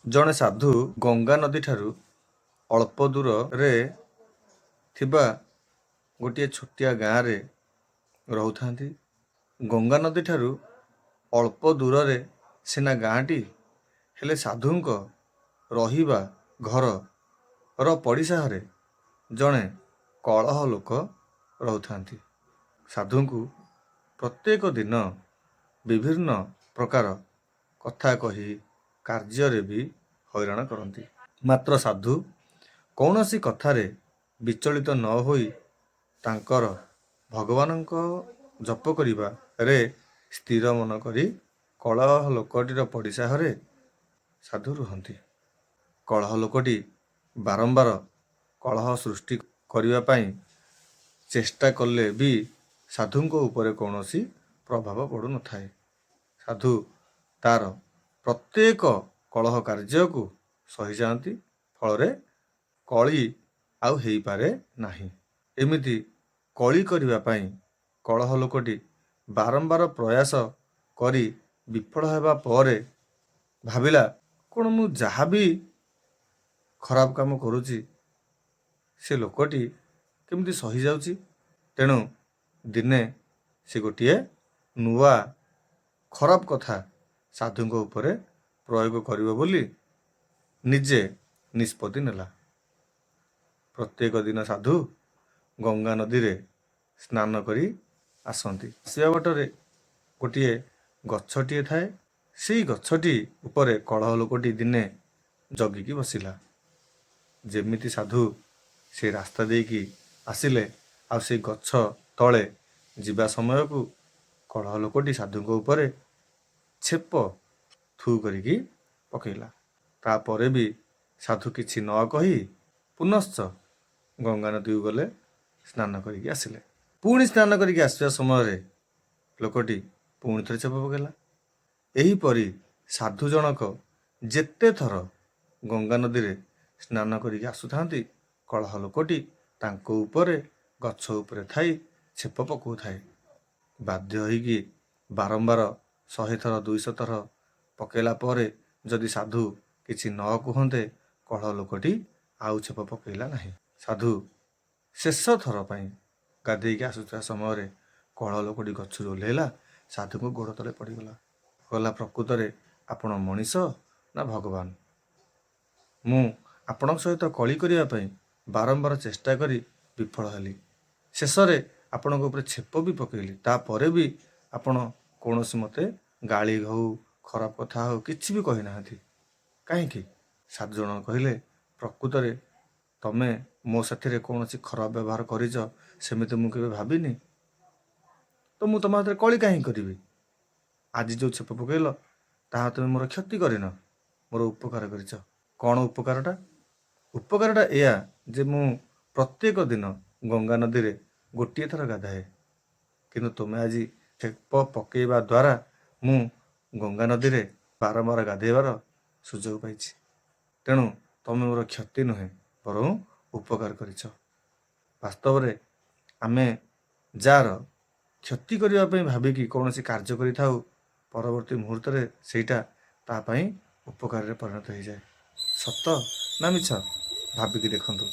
ଜଣେ ସାଧୁ ଗଙ୍ଗା ନଦୀ ଠାରୁ ଅଳ୍ପ ଦୂରରେ ଥିବା ଗୋଟିଏ ଛୋଟିଆ ଗାଁରେ ରହୁଥାନ୍ତି। ଗଙ୍ଗା ନଦୀ ଠାରୁ ଅଳ୍ପ ଦୂରରେ ସିନା ଗାଁଟି, ହେଲେ ସାଧୁଙ୍କ ରହିବା ଘରର ପଡ଼ିଶା ଘରେ ଜଣେ କଳହ ଲୋକ ରହୁଥାନ୍ତି। ସାଧୁଙ୍କୁ ପ୍ରତ୍ୟେକ ଦିନ ବିଭିନ୍ନ ପ୍ରକାର କଥା କହି କାର୍ଯ୍ୟରେ ବି ହଇରାଣ କରନ୍ତି। ମାତ୍ର ସାଧୁ କୌଣସି କଥାରେ ବିଚଳିତ ନ ହୋଇ ତାଙ୍କର ଭଗବାନଙ୍କ ଜପ କରିବାରେ ସ୍ଥିର ମନ କରି କଳହ ଲୋକଟିର ପଡ଼ିଶା ଘରେ ସାଧୁ ରୁହନ୍ତି। କଳହ ଲୋକଟି ବାରମ୍ବାର କଳହ ସୃଷ୍ଟି କରିବା ପାଇଁ ଚେଷ୍ଟା କଲେ ବି ସାଧୁଙ୍କ ଉପରେ କୌଣସି ପ୍ରଭାବ ପଡ଼ୁନଥାଏ। ସାଧୁ ତାର ପ୍ରତ୍ୟେକ କଳହ କାର୍ଯ୍ୟକୁ ସହିଯାଆନ୍ତି। ଫଳରେ କଳି ଆଉ ହେଇପାରେ ନାହିଁ। ଏମିତି କଳି କରିବା ପାଇଁ କଳହ ଲୋକଟି ବାରମ୍ବାର ପ୍ରୟାସ କରି ବିଫଳ ହେବା ପରେ ଭାବିଲା, କ'ଣ ମୁଁ ଯାହା ବି ଖରାପ କାମ କରୁଛି ସେ ଲୋକଟି କେମିତି ସହିଯାଉଛି। ତେଣୁ ଦିନେ ସେ ଗୋଟିଏ ନୂଆ ଖରାପ କଥା ସାଧୁଙ୍କ ଉପରେ ପ୍ରୟୋଗ କରିବ ବୋଲି ନିଜେ ନିଷ୍ପତ୍ତି ନେଲା। ପ୍ରତ୍ୟେକ ଦିନ ସାଧୁ ଗଙ୍ଗା ନଦୀରେ ସ୍ନାନ କରି ଆସନ୍ତି। ଆସିବା ବାଟରେ ଗୋଟିଏ ଗଛଟିଏ ଥାଏ। ସେଇ ଗଛଟି ଉପରେ କଳହ ଲୋକଟି ଦିନେ ଜଗିକି ବସିଲା। ଯେମିତି ସାଧୁ ସେ ରାସ୍ତା ଦେଇକି ଆସିଲେ ଆଉ ସେଇ ଗଛ ତଳେ ଯିବା ସମୟକୁ କଳହ ଲୋକଟି ସାଧୁଙ୍କ ଉପରେ ଛେପ ଥୁ କରିକି ପକେଇଲା। ତାପରେ ବି ସାଧୁ କିଛି ନ କହି ପୁନଶ୍ଚ ଗଙ୍ଗା ନଦୀକୁ ଗଲେ, ସ୍ନାନ କରିକି ଆସିଲେ। ପୁଣି ସ୍ନାନ କରିକି ଆସିବା ସମୟରେ ଲୋକଟି ପୁଣି ଥରେ ଛେପ ପକେଇଲା। ଏହିପରି ସାଧୁ ଜଣକ ଯେତେ ଥର ଗଙ୍ଗା ନଦୀରେ ସ୍ନାନ କରିକି ଆସୁଥାନ୍ତି, କଳହ ଲୋକଟି ତାଙ୍କ ଉପରେ ଗଛ ଉପରେ ଥାଇ ଛେପ ପକାଉଥାଏ। ବାଧ୍ୟ ହୋଇକି ବାରମ୍ବାର 100 ଥର 200 ଥର ପକେଇଲା ପରେ ଯଦି ସାଧୁ କିଛି ନ କୁହନ୍ତେ, କଳହ ଲୋକଟି ଆଉ ଛେପ ପକେଇଲା ନାହିଁ। ସାଧୁ ଶେଷ ଥର ପାଇଁ ଗାଧେଇକି ଆସୁଥିବା ସମୟରେ କଳହ ଲୋକଟି ଗଛରୁ ଓହ୍ଲେଇଲା, ସାଧୁଙ୍କ ଗୋଡ଼ ତଳେ ପଡ଼ିଗଲା। କହିଲା, ପ୍ରକୃତରେ ଆପଣ ମଣିଷ ନା ଭଗବାନ? ମୁଁ ଆପଣଙ୍କ ସହିତ କଳି କରିବା ପାଇଁ ବାରମ୍ବାର ଚେଷ୍ଟା କରି ବିଫଳ ହେଲି। ଶେଷରେ ଆପଣଙ୍କ ଉପରେ ଛେପ ବି ପକେଇଲି। ତାପରେ ବି ଆପଣ କୌଣସି ମୋତେ ଗାଳି ହଉ ଖରାପ କଥା ହଉ କିଛି ବି କହିନାହାନ୍ତି କାହିଁକି? ସାଧୁ ଜଣକ କହିଲେ, ପ୍ରକୃତରେ ତମେ ମୋ ସାଥିରେ କୌଣସି ଖରାପ ବ୍ୟବହାର କରିଛ ସେମିତି ମୁଁ କେବେ ଭାବିନି। ତ ମୁଁ ତମ ହାତରେ କଳି କାହିଁକି କରିବି? ଆଜି ଯେଉଁ ଛେପ ପକେଇଲ ତାହା ତୁମେ ମୋର କ୍ଷତି କରିନ, ମୋର ଉପକାର କରିଛ। କ'ଣ ଉପକାରଟା? ଉପକାରଟା ଏଇଆ ଯେ ମୁଁ ପ୍ରତ୍ୟେକ ଦିନ ଗଙ୍ଗା ନଦୀରେ ଗୋଟିଏ ଥର ଗାଧାଏ, କିନ୍ତୁ ତୁମେ ଆଜି ଛେପ ପକେଇବା ଦ୍ୱାରା ମୁଁ ଗଙ୍ଗା ନଦୀରେ ବାରମ୍ବାର ଗାଧେଇବାର ସୁଯୋଗ ପାଇଛି। ତେଣୁ ତମେ ମୋର କ୍ଷତି ନୁହେଁ ବରଂ ଉପକାର କରିଛ। ବାସ୍ତବରେ ଆମେ ଯାହାର କ୍ଷତି କରିବା ପାଇଁ ଭାବିକି କୌଣସି କାର୍ଯ୍ୟ କରିଥାଉ, ପରବର୍ତ୍ତୀ ମୁହୂର୍ତ୍ତରେ ସେଇଟା ତା ପାଇଁ ଉପକାରରେ ପରିଣତ ହୋଇଯାଏ। ସତ ନା ମିଛ ଭାବିକି ଦେଖନ୍ତୁ।